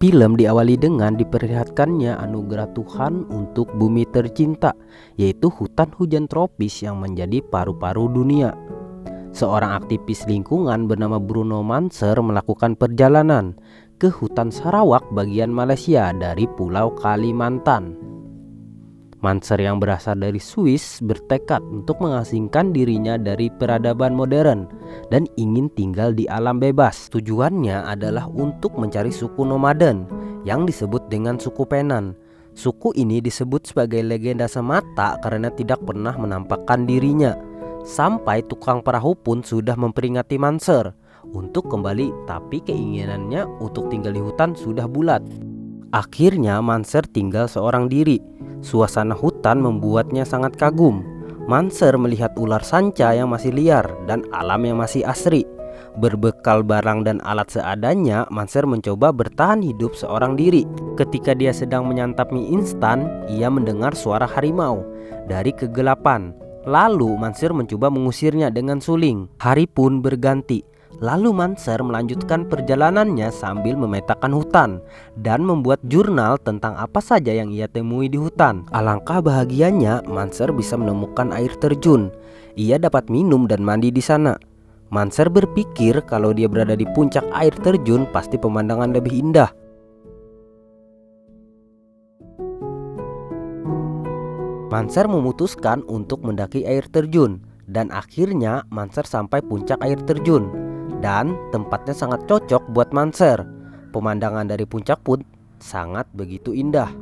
Film diawali dengan diperlihatkannya anugerah Tuhan untuk bumi tercinta, yaitu hutan hujan tropis yang menjadi paru-paru dunia. Seorang aktivis lingkungan bernama Bruno Manser melakukan perjalanan ke hutan Sarawak bagian Malaysia dari Pulau Kalimantan. Manser yang berasal dari Swiss bertekad untuk mengasingkan dirinya dari peradaban modern dan ingin tinggal di alam bebas. Tujuannya adalah untuk mencari suku nomaden yang disebut dengan suku Penan. Suku ini disebut sebagai legenda semata karena tidak pernah menampakkan dirinya. Sampai tukang perahu pun sudah memperingati Manser untuk kembali, tapi keinginannya untuk tinggal di hutan sudah bulat. Akhirnya Manser tinggal seorang diri. Suasana hutan membuatnya sangat kagum. Manser melihat ular sanca yang masih liar dan alam yang masih asri. Berbekal barang dan alat seadanya, Manser mencoba bertahan hidup seorang diri. Ketika dia sedang menyantap mie instan, ia mendengar suara harimau dari kegelapan. Lalu Manser mencoba mengusirnya dengan suling. Hari pun berganti. Lalu Manser melanjutkan perjalanannya sambil memetakan hutan dan membuat jurnal tentang apa saja yang ia temui di hutan. Alangkah bahagianya Manser bisa menemukan air terjun. Ia dapat minum dan mandi di sana. Manser berpikir kalau dia berada di puncak air terjun pasti pemandangan lebih indah. Manser memutuskan untuk mendaki air terjun dan akhirnya Manser sampai puncak air terjun. Dan tempatnya sangat cocok buat Manser. Pemandangan dari puncak pun sangat begitu indah.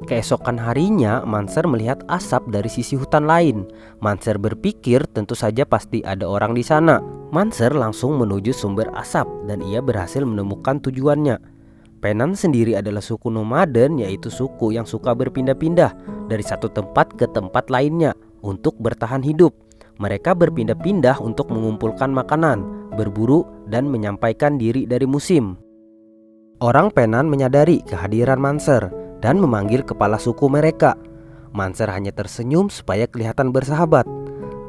Keesokan harinya Manser melihat asap dari sisi hutan lain. Manser berpikir tentu saja pasti ada orang di sana. Manser langsung menuju sumber asap dan ia berhasil menemukan tujuannya. Penan sendiri adalah suku nomaden, yaitu suku yang suka berpindah-pindah dari satu tempat ke tempat lainnya untuk bertahan hidup. Mereka berpindah-pindah untuk mengumpulkan makanan, berburu, dan menyampaikan diri dari musim. Orang Penan menyadari kehadiran Manser dan memanggil kepala suku mereka. Manser hanya tersenyum supaya kelihatan bersahabat.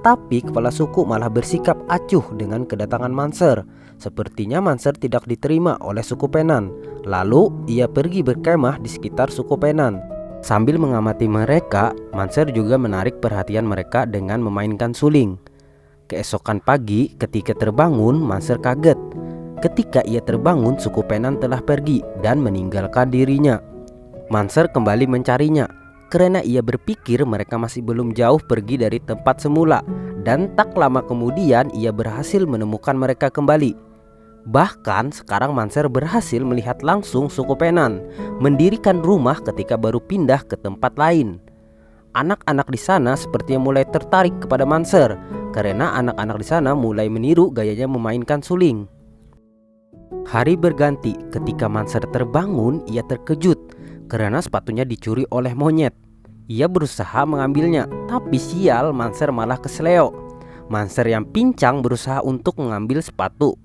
Tapi kepala suku malah bersikap acuh dengan kedatangan Manser. Sepertinya Manser tidak diterima oleh suku Penan. Lalu ia pergi berkemah di sekitar suku Penan. Sambil mengamati mereka, Manser juga menarik perhatian mereka dengan memainkan suling. Keesokan pagi ketika terbangun, Manser kaget. Ketika ia terbangun, suku Penan telah pergi dan meninggalkan dirinya. Manser kembali mencarinya karena ia berpikir mereka masih belum jauh pergi dari tempat semula, dan tak lama kemudian ia berhasil menemukan mereka kembali. Bahkan sekarang Manser berhasil melihat langsung suku Penan mendirikan rumah ketika baru pindah ke tempat lain. Anak-anak di sana sepertinya mulai tertarik kepada Manser karena anak-anak di sana mulai meniru gayanya memainkan suling. Hari berganti ketika Manser terbangun, ia terkejut karena sepatunya dicuri oleh monyet. Ia berusaha mengambilnya, tapi sial, Manser malah kesleo. Manser yang pincang berusaha untuk mengambil sepatu,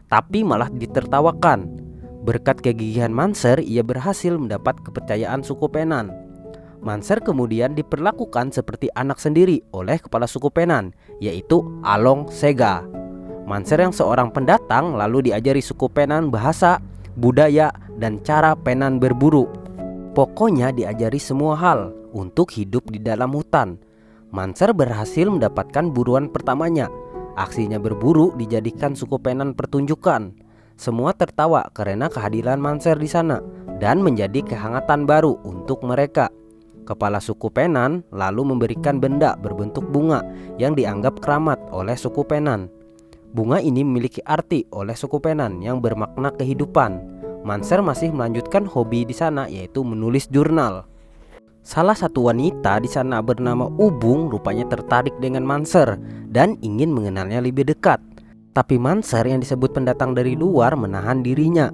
tapi malah ditertawakan. Berkat kegigihan Manser, ia berhasil mendapat kepercayaan suku Penan. Manser kemudian diperlakukan seperti anak sendiri oleh kepala suku Penan, yaitu Along Sega. Manser yang seorang pendatang lalu diajari suku Penan bahasa, budaya, dan cara Penan berburu. Pokoknya diajari semua hal untuk hidup di dalam hutan. Manser berhasil mendapatkan buruan pertamanya. Aksinya berburu dijadikan suku Penan pertunjukan. Semua tertawa karena kehadiran Manser di sana dan menjadi kehangatan baru untuk mereka. Kepala suku Penan lalu memberikan benda berbentuk bunga yang dianggap keramat oleh suku Penan. Bunga ini memiliki arti oleh suku Penan yang bermakna kehidupan. Manser masih melanjutkan hobi di sana, yaitu menulis jurnal. Salah satu wanita di sana bernama Ubung rupanya tertarik dengan Manser dan ingin mengenalnya lebih dekat. Tapi Manser yang disebut pendatang dari luar menahan dirinya.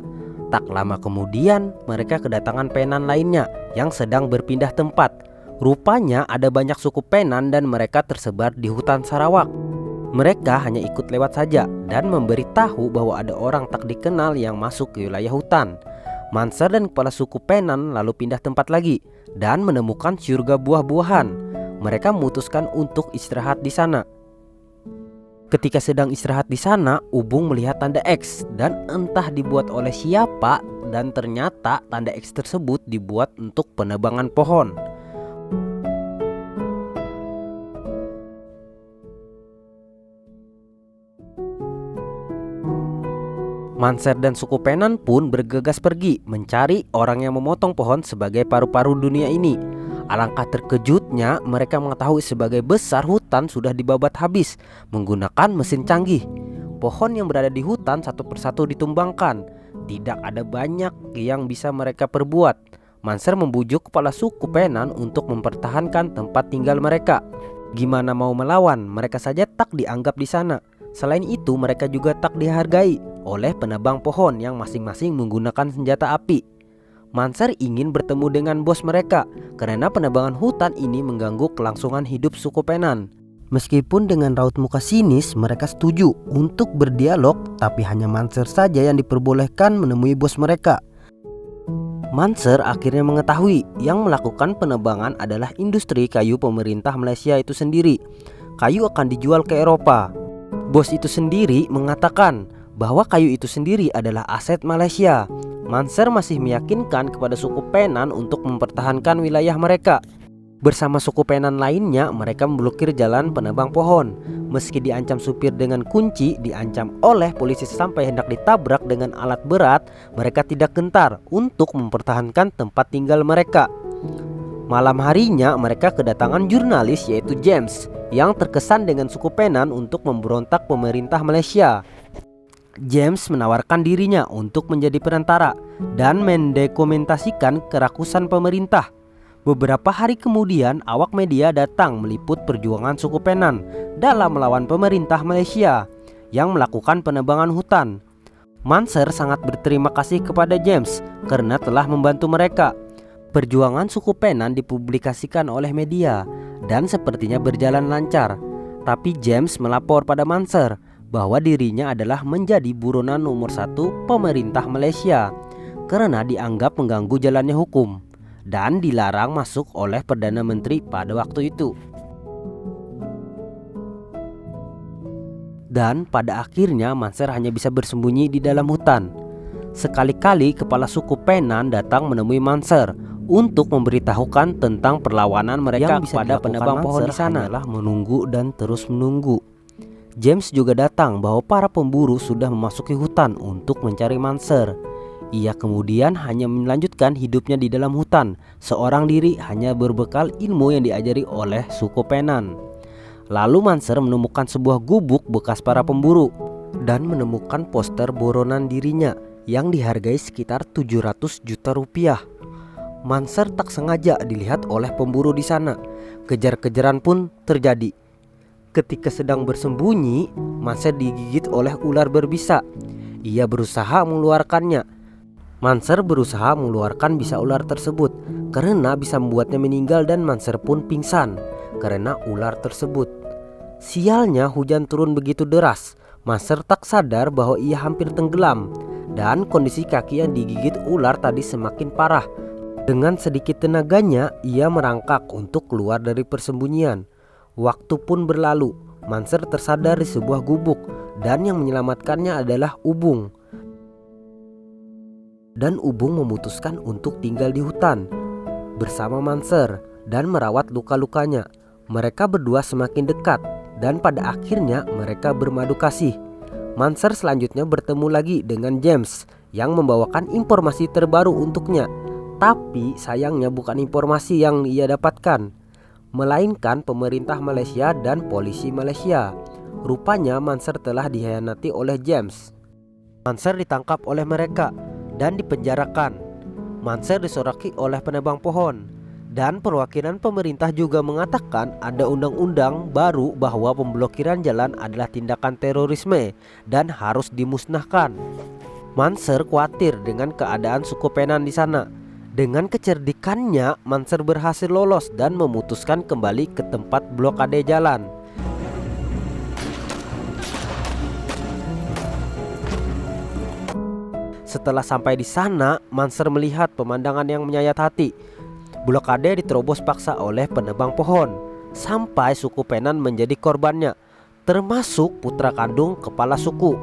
Tak lama kemudian mereka kedatangan Penan lainnya yang sedang berpindah tempat. Rupanya ada banyak suku Penan dan mereka tersebar di hutan Sarawak. Mereka hanya ikut lewat saja dan memberitahu bahwa ada orang tak dikenal yang masuk ke wilayah hutan. Manser dan kepala suku Penan lalu pindah tempat lagi dan menemukan surga buah-buahan. Mereka memutuskan untuk istirahat di sana. Ketika sedang istirahat di sana, Ubung melihat tanda X dan entah dibuat oleh siapa, dan ternyata tanda X tersebut dibuat untuk penebangan pohon. Manser dan suku Penan pun bergegas pergi mencari orang yang memotong pohon sebagai paru-paru dunia ini. Alangkah terkejutnya mereka mengetahui sebagai besar hutan sudah dibabat habis menggunakan mesin canggih. Pohon yang berada di hutan satu persatu ditumbangkan. Tidak ada banyak yang bisa mereka perbuat. Manser membujuk kepala suku Penan untuk mempertahankan tempat tinggal mereka. Gimana mau melawan, mereka saja tak dianggap di sana. Selain itu mereka juga tak dihargai oleh penebang pohon yang masing-masing menggunakan senjata api. Manser ingin bertemu dengan bos mereka karena penebangan hutan ini mengganggu kelangsungan hidup suku Penan. Meskipun dengan raut muka sinis mereka setuju untuk berdialog, tapi hanya Manser saja yang diperbolehkan menemui bos mereka. Manser akhirnya mengetahui yang melakukan penebangan adalah industri kayu pemerintah Malaysia itu sendiri. Kayu akan dijual ke Eropa. Bos itu sendiri mengatakan bahwa kayu itu sendiri adalah aset Malaysia. Manser masih meyakinkan kepada suku Penan untuk mempertahankan wilayah mereka. Bersama suku Penan lainnya, mereka memblokir jalan penebang pohon. Meski diancam supir dengan kunci, diancam oleh polisi sampai hendak ditabrak dengan alat berat, mereka tidak gentar untuk mempertahankan tempat tinggal mereka. Malam harinya mereka kedatangan jurnalis yaitu James yang terkesan dengan suku Penan untuk memberontak pemerintah Malaysia. James menawarkan dirinya untuk menjadi perantara dan mendokumentasikan kerakusan pemerintah. Beberapa hari kemudian awak media datang meliput perjuangan suku Penan dalam melawan pemerintah Malaysia yang melakukan penebangan hutan. Manser sangat berterima kasih kepada James karena telah membantu mereka. Perjuangan suku Penan dipublikasikan oleh media dan sepertinya berjalan lancar. Tapi James melapor pada Manser bahwa dirinya adalah menjadi buronan nomor 1 pemerintah Malaysia karena dianggap mengganggu jalannya hukum dan dilarang masuk oleh Perdana Menteri pada waktu itu. Dan pada akhirnya Manser hanya bisa bersembunyi di dalam hutan. Sekali-kali kepala suku Penan datang menemui Manser untuk memberitahukan tentang perlawanan mereka kepada penebang pohon di sana. Hanyalah menunggu dan terus menunggu. James juga datang bahwa para pemburu sudah memasuki hutan untuk mencari Manser. Ia kemudian hanya melanjutkan hidupnya di dalam hutan, seorang diri hanya berbekal ilmu yang diajari oleh suku Penan. Lalu Manser menemukan sebuah gubuk bekas para pemburu dan menemukan poster buronan dirinya yang dihargai sekitar 700 juta rupiah. Manser tak sengaja dilihat oleh pemburu di sana. Kejar-kejaran pun terjadi. Ketika sedang bersembunyi, Manser digigit oleh ular berbisa. Ia berusaha mengeluarkannya. Manser berusaha mengeluarkan bisa ular tersebut karena bisa membuatnya meninggal, dan Manser pun pingsan karena ular tersebut. Sialnya hujan turun begitu deras. Manser tak sadar bahwa ia hampir tenggelam dan kondisi kaki yang digigit ular tadi semakin parah. Dengan sedikit tenaganya ia merangkak untuk keluar dari persembunyian. Waktu pun berlalu. Manser tersadar di sebuah gubuk dan yang menyelamatkannya adalah Ubung. Dan Ubung memutuskan untuk tinggal di hutan bersama Manser dan merawat luka-lukanya. Mereka berdua semakin dekat dan pada akhirnya mereka bermadu kasih. Manser selanjutnya bertemu lagi dengan James yang membawakan informasi terbaru untuknya. Tapi sayangnya bukan informasi yang ia dapatkan, melainkan pemerintah Malaysia dan polisi Malaysia. Rupanya Manser telah dikhianati oleh James. Manser ditangkap oleh mereka dan dipenjarakan. Manser disoraki oleh penebang pohon. Dan perwakilan pemerintah juga mengatakan ada undang-undang baru bahwa pemblokiran jalan adalah tindakan terorisme dan harus dimusnahkan. Manser khawatir dengan keadaan suku Penan di sana. Dengan kecerdikannya, Manser berhasil lolos dan memutuskan kembali ke tempat blokade jalan. Setelah sampai di sana, Manser melihat pemandangan yang menyayat hati. Blokade diterobos paksa oleh penebang pohon, sampai suku Penan menjadi korbannya, termasuk putra kandung kepala suku.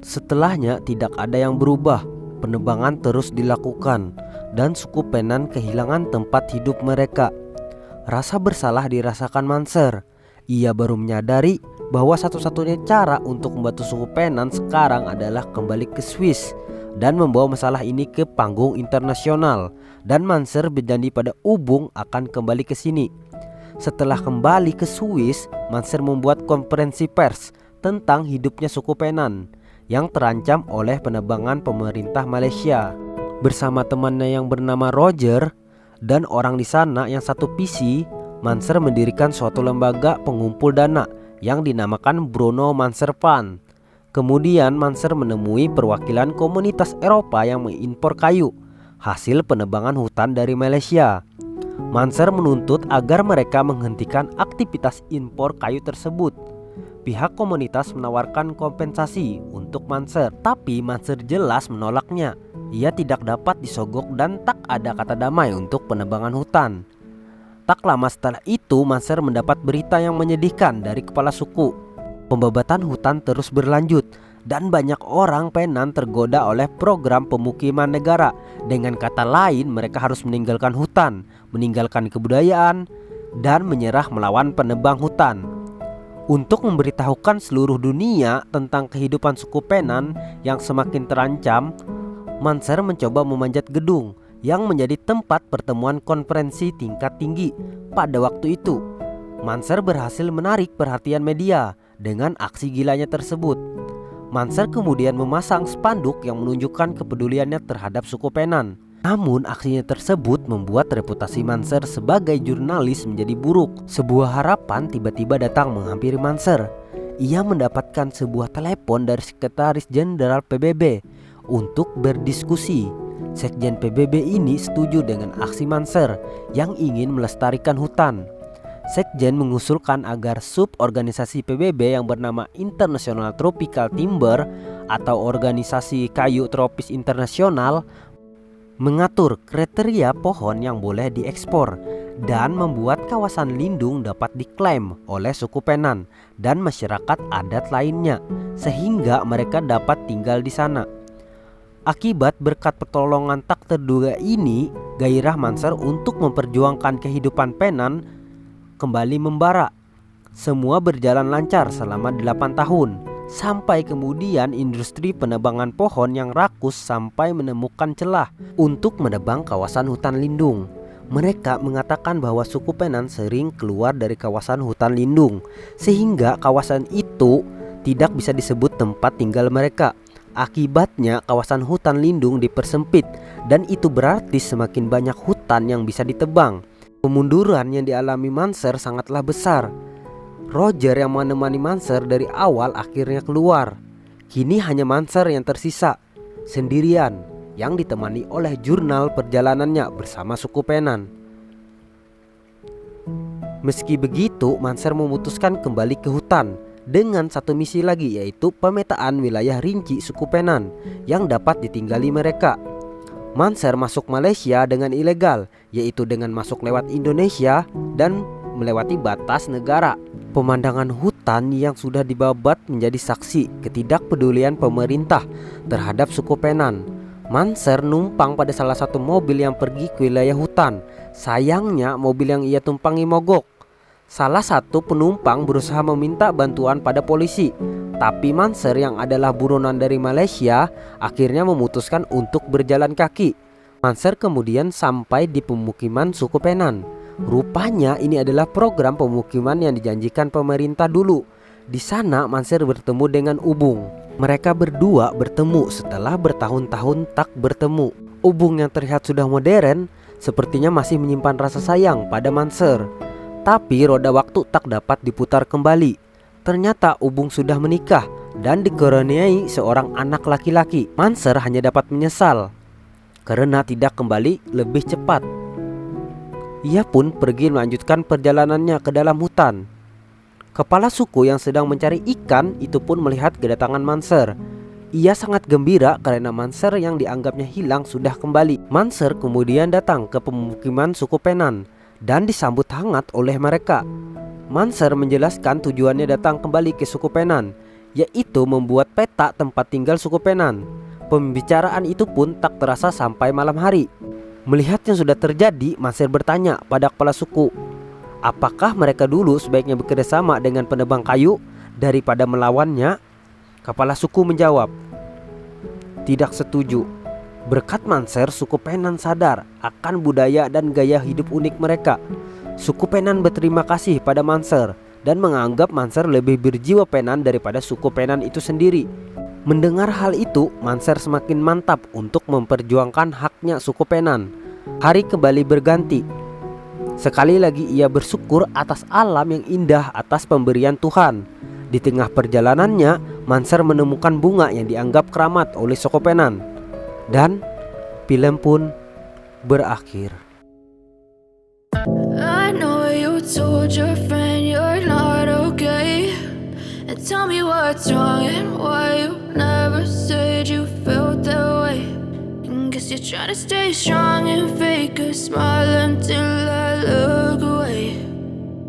Setelahnya tidak ada yang berubah. Penebangan terus dilakukan dan suku Penan kehilangan tempat hidup mereka. Rasa bersalah dirasakan Manser. Ia baru menyadari bahwa satu-satunya cara untuk membantu suku Penan sekarang adalah kembali ke Swiss dan membawa masalah ini ke panggung internasional. Dan Manser berjanji pada Ubung akan kembali ke sini. Setelah kembali ke Swiss, Manser membuat konferensi pers tentang hidupnya suku Penan yang terancam oleh penebangan pemerintah Malaysia. Bersama temannya yang bernama Roger dan orang di sana yang satu visi, Manser mendirikan suatu lembaga pengumpul dana yang dinamakan Bruno Manser Fund. Kemudian Manser menemui perwakilan komunitas Eropa yang mengimpor kayu hasil penebangan hutan dari Malaysia. Manser menuntut agar mereka menghentikan aktivitas impor kayu tersebut. Pihak komunitas menawarkan kompensasi untuk Manser, tapi Manser jelas menolaknya. Ia tidak dapat disogok dan tak ada kata damai untuk penebangan hutan. Tak lama setelah itu, Manser mendapat berita yang menyedihkan dari kepala suku. Pembabatan hutan terus berlanjut dan banyak orang Penan tergoda oleh program pemukiman negara. Dengan kata lain, mereka harus meninggalkan hutan, meninggalkan kebudayaan, dan menyerah melawan penebang hutan. Untuk memberitahukan seluruh dunia tentang kehidupan suku Penan yang semakin terancam, Manser mencoba memanjat gedung yang menjadi tempat pertemuan konferensi tingkat tinggi pada waktu itu. Manser berhasil menarik perhatian media dengan aksi gilanya tersebut. Manser kemudian memasang spanduk yang menunjukkan kepeduliannya terhadap suku Penan. Namun aksinya tersebut membuat reputasi Manser sebagai jurnalis menjadi buruk. Sebuah harapan tiba-tiba datang menghampiri Manser. Ia mendapatkan sebuah telepon dari Sekretaris Jenderal PBB untuk berdiskusi. Sekjen PBB ini setuju dengan aksi Manser yang ingin melestarikan hutan. Sekjen mengusulkan agar suborganisasi PBB yang bernama International Tropical Timber atau Organisasi Kayu Tropis Internasional mengatur kriteria pohon yang boleh diekspor dan membuat kawasan lindung dapat diklaim oleh suku Penan dan masyarakat adat lainnya sehingga mereka dapat tinggal di sana. Akibat berkat pertolongan tak terduga ini, gairah Manser untuk memperjuangkan kehidupan Penan kembali membara. Semua berjalan lancar selama 8 tahun. Sampai kemudian industri penebangan pohon yang rakus sampai menemukan celah untuk menebang kawasan hutan lindung. Mereka mengatakan bahwa suku Penan sering keluar dari kawasan hutan lindung, sehingga kawasan itu tidak bisa disebut tempat tinggal mereka. Akibatnya kawasan hutan lindung dipersempit dan itu berarti semakin banyak hutan yang bisa ditebang. Kemunduran yang dialami Manser sangatlah besar. Roger yang menemani Manser dari awal akhirnya keluar. Kini hanya Manser yang tersisa sendirian yang ditemani oleh jurnal perjalanannya bersama suku Penan. Meski begitu, Manser memutuskan kembali ke hutan dengan satu misi lagi, yaitu pemetaan wilayah rinci suku Penan yang dapat ditinggali mereka. Manser masuk Malaysia dengan ilegal, yaitu dengan masuk lewat Indonesia dan melewati batas negara. Pemandangan hutan yang sudah dibabat menjadi saksi ketidakpedulian pemerintah terhadap suku Penan. Manser numpang pada salah satu mobil yang pergi ke wilayah hutan. Sayangnya mobil yang ia tumpangi mogok. Salah satu penumpang berusaha meminta bantuan pada polisi, tapi Manser yang adalah buronan dari Malaysia akhirnya memutuskan untuk berjalan kaki. Manser kemudian sampai di pemukiman suku Penan. Rupanya ini adalah program pemukiman yang dijanjikan pemerintah dulu. Di sana Manser bertemu dengan Ubung. Mereka berdua bertemu setelah bertahun-tahun tak bertemu. Ubung yang terlihat sudah modern sepertinya masih menyimpan rasa sayang pada Manser. Tapi roda waktu tak dapat diputar kembali. Ternyata Ubung sudah menikah dan dikaruniai seorang anak laki-laki. Manser hanya dapat menyesal karena tidak kembali lebih cepat. Ia pun pergi melanjutkan perjalanannya ke dalam hutan. Kepala suku yang sedang mencari ikan itu pun melihat kedatangan Manser. Ia sangat gembira karena Manser yang dianggapnya hilang sudah kembali. Manser kemudian datang ke pemukiman suku Penan dan disambut hangat oleh mereka. Manser menjelaskan tujuannya datang kembali ke suku Penan, yaitu membuat peta tempat tinggal suku Penan. Pembicaraan itu pun tak terasa sampai malam hari. Melihat yang sudah terjadi, Manser bertanya pada kepala suku, apakah mereka dulu sebaiknya bekerja sama dengan penebang kayu daripada melawannya? Kepala suku menjawab, tidak setuju. Berkat Manser, suku Penan sadar akan budaya dan gaya hidup unik mereka. Suku Penan berterima kasih pada Manser dan menganggap Manser lebih berjiwa Penan daripada suku Penan itu sendiri. Mendengar hal itu, Manser semakin mantap untuk memperjuangkan haknya suku Penan. Hari kembali berganti. Sekali lagi ia bersyukur atas alam yang indah, atas pemberian Tuhan. Di tengah perjalanannya, Manser menemukan bunga yang dianggap keramat oleh suku Penan. Dan film pun berakhir. I know you told your friend you're not okay, and tell me what's wrong and why you never said you felt that way. And guess you're trying to stay strong and fake a smile until I look away.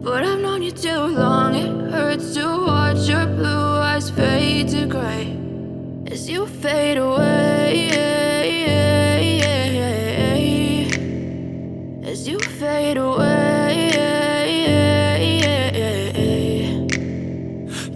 But I've known you too long, it hurts to watch your blue eyes fade to gray as you fade away, as you fade away.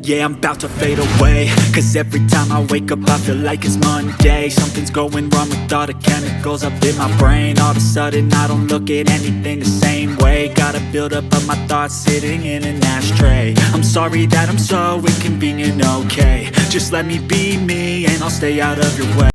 Yeah, I'm about to fade away, cause every time I wake up I feel like it's Monday. Something's going wrong with all the chemicals up in my brain. All of a sudden I don't look at anything the same way. Gotta build up of my thoughts sitting in an ashtray. I'm sorry that I'm so inconvenient, okay. Just let me be me and I'll stay out of your way.